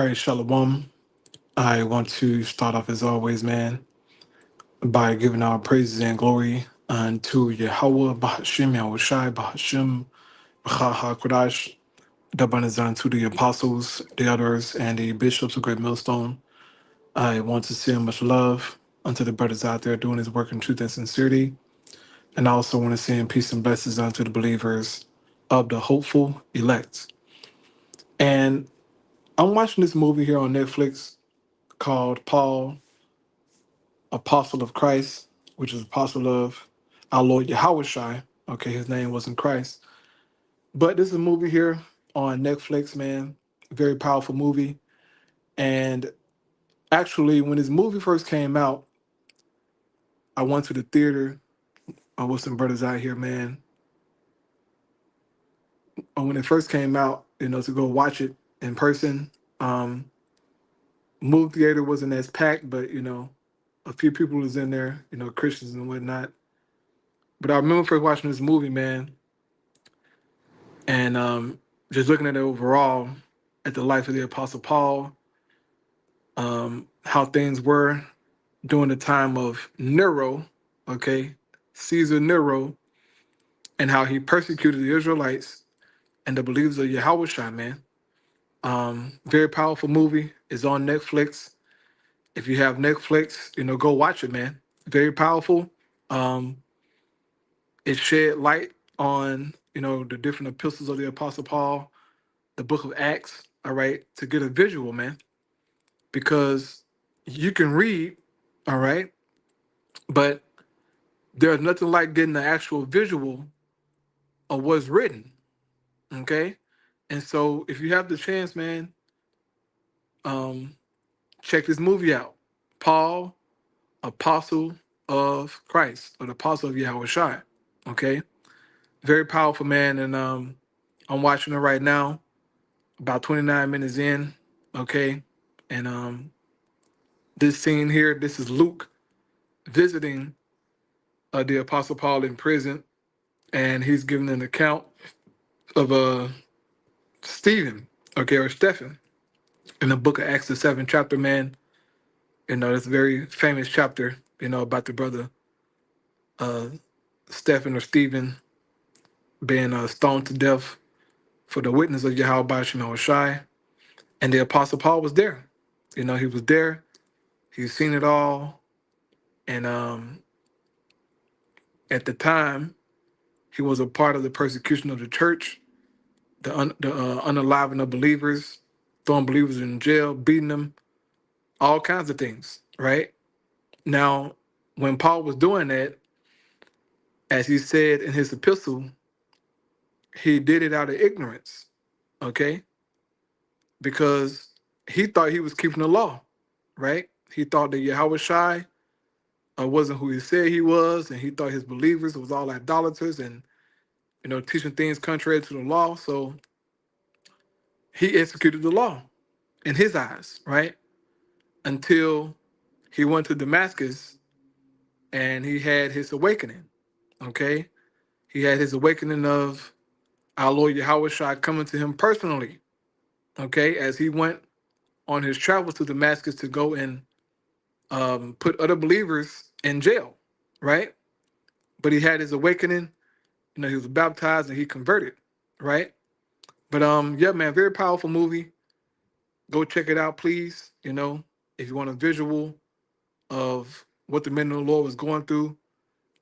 All right, Shalom. I want to start off as always, man, by giving our praises and glory unto Yahweh, Bahashim, Yahushai, Bahashim, Baha Kodash, Dabban unto the apostles, the elders, and the bishops of Great Millstone. I want to send much love unto the brothers out there doing his work in truth and sincerity. And I also want to send peace and blessings unto the believers of the hopeful elect. And I'm watching this movie here on Netflix called Paul, Apostle of Christ, which is Apostle of our Lord Yahushai. Okay, his name wasn't Christ. But this is a movie here on Netflix, man. Very powerful movie. And actually, when this movie first came out, I went to the theater. I with some brothers out here, man. And when it first came out, to go watch it in person, um, movie theater wasn't as packed, but a few people was in there, Christians and whatnot. But I remember first watching this movie, man, and just looking at it overall, at the life of the Apostle Paul, how things were during the time of Nero, okay, Caesar Nero, and how he persecuted the Israelites and the believers of Yahweh, man. Very powerful movie. It's on Netflix. If you have Netflix, go watch it, man. Very powerful. Um, it shed light on, the different epistles of the Apostle Paul, the book of Acts, all right, to get a visual, man. Because you can read, all right, but there's nothing like getting the actual visual of what's written, okay? And so if you have the chance, man, um, check this movie out. Paul, Apostle of Christ, or the Apostle of Yahweh Shai, okay? Very powerful, man, and I'm watching it right now, about 29 minutes in, okay? And this scene here, this is Luke visiting the Apostle Paul in prison, and he's giving an account of Stephen, okay, or Stephen, in the book of Acts, the 7th chapter, man. It's a very famous chapter, about the brother uh, Stephen or Stephen being stoned to death for the witness of Yahweh Shema Shai. And the Apostle Paul was there. He was there. He's seen it all. And at the time, he was a part of the persecution of the church, the unaliving of believers, throwing believers in jail, beating them, all kinds of things, right? Now, when Paul was doing that, as he said in his epistle, he did it out of ignorance, okay? Because he thought he was keeping the law, right? He thought that Yahweh Shai wasn't who he said he was, and he thought his believers was all idolaters and, teaching things contrary to the law. So he executed the law in his eyes, right? Until he went to Damascus and he had his awakening, okay? He had his awakening of our Lord Yahweh Shai coming to him personally, okay, as he went on his travels to Damascus to go and put other believers in jail, right? But he had his awakening, he was baptized and he converted, right? But yeah, man, very powerful movie. Go check it out, please. If you want a visual of what the men of the Lord was going through,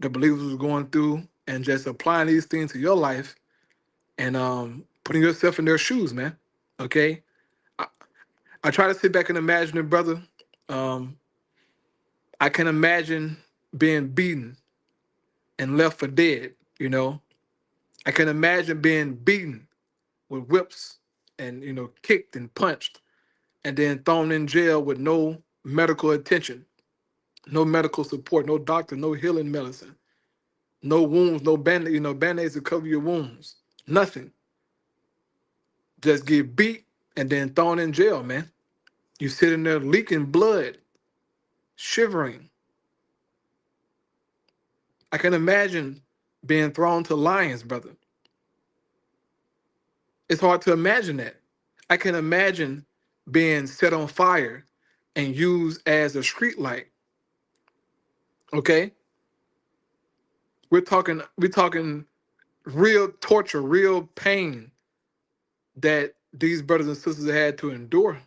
the believers was going through, and just applying these things to your life and putting yourself in their shoes, man. Okay? I, I try to sit back and imagine it, brother. Um, I can imagine being beaten and left for dead. I can imagine being beaten with whips and, kicked and punched and then thrown in jail with no medical attention, no medical support, no doctor, no healing medicine, no wounds, no band-aids to cover your wounds, nothing. Just get beat and then thrown in jail, man. You sitting there leaking blood, shivering. I can imagine being thrown to lions, brother. It's hard to imagine that. I can imagine being set on fire and used as a street light. Okay, we're talking real torture, real pain that these brothers and sisters had to endure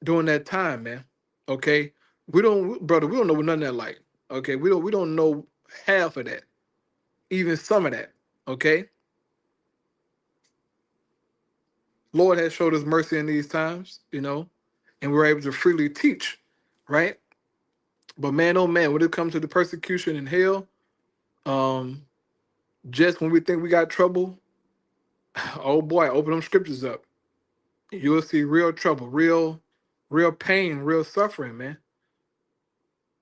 during that time, man. Okay, we don't know what none of that like. Okay, we don't know half of that, even some of that. Okay, Lord has showed us mercy in these times, and we're able to freely teach, right? But man, oh man, when it comes to the persecution in hell, um, just when we think we got trouble, oh boy, open them scriptures up. You'll see real trouble, real pain, real suffering, man.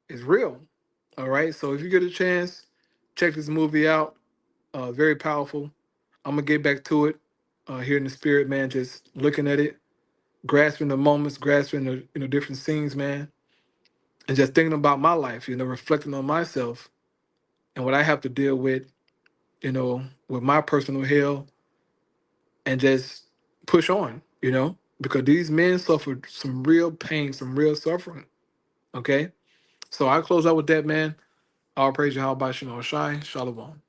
It's real. All right. So if you get a chance, check this movie out. Very powerful. I'm gonna get back to it. Here in the spirit, man, just looking at it, grasping the moments, grasping the different scenes, man, and just thinking about my life, reflecting on myself and what I have to deal with my personal hell, and just push on, because these men suffered some real pain, some real suffering. Okay, so I close out with that, man. All praise Yahweh Shai. Shalom.